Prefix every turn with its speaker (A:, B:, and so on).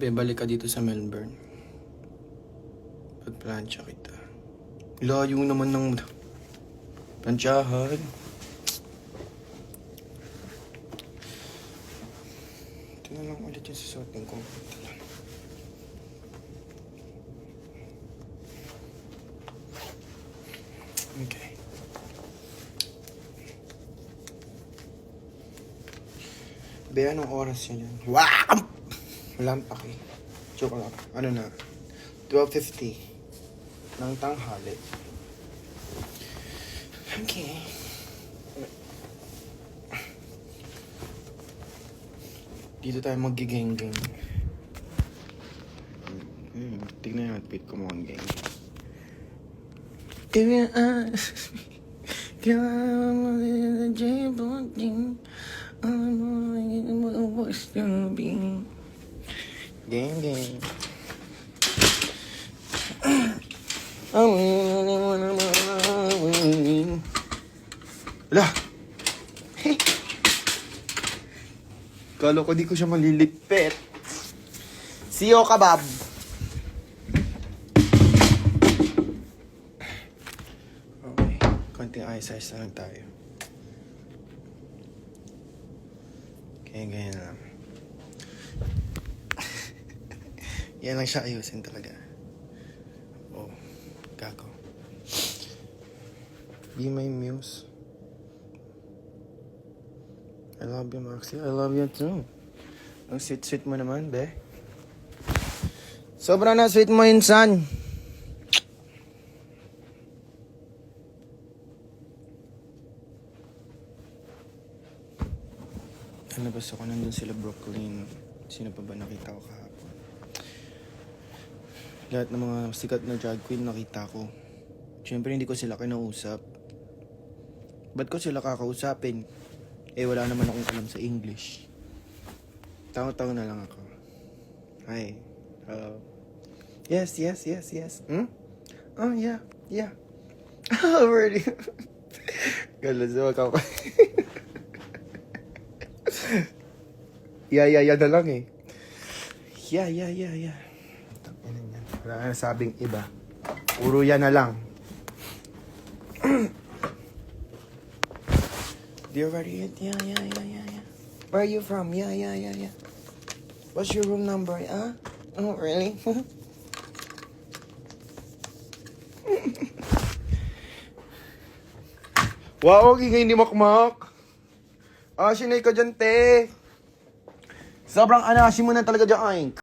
A: Bebalik ka dito sa Melbourne. Pagplansya kita. Layo naman ng plansyahan. Ito na lang ulit yung susuotin ko. Okay. Be, anong oras yun yan? Wow! Walang paki. Joke lang. Ano na? 12:50 ng tanghali. Okay. Dito tayo mag-geng-geng. Tignan yung outfit ko mga geng. If you ask me, come on the J-Bonding, I'm what's gonna be. Gang. Wala. Hey. Kala ko di ko siya malilipit. See you, kabab. Okay. Konting exercise na lang tayo. Okay, ganyan lang. Yan lang siya ayusin talaga. Oh, gago. Be my muse. I love you, Maxi. I love you too. Ang sweet-sweet mo naman, be. Sobrang na sweet mo, insan. Nalabas ako, nandun sila Brooklyn. Sino pa ba nakita ko kahapon? Lahat ng mga sikat na drag queen nakita ko. Siyempre hindi ko sila kinausap. Ba't ko sila kakausapin? Eh wala naman akong alam sa English. Tawa-tawa na lang ako. Hi. Yes. Hmm? Oh, yeah. Oh, really? Galazo ka pa. Yeah na lang eh. Yeah. Tangina yan. Wala na sabing iba. Puro yan na lang. Do you already eat? Yeah. Where are you from? Yeah. What's your room number? Huh? Oh, really? Wow, ingay ni Makmak. Sinay ka dyan, te. Sobrang anasin mo na talaga dyan.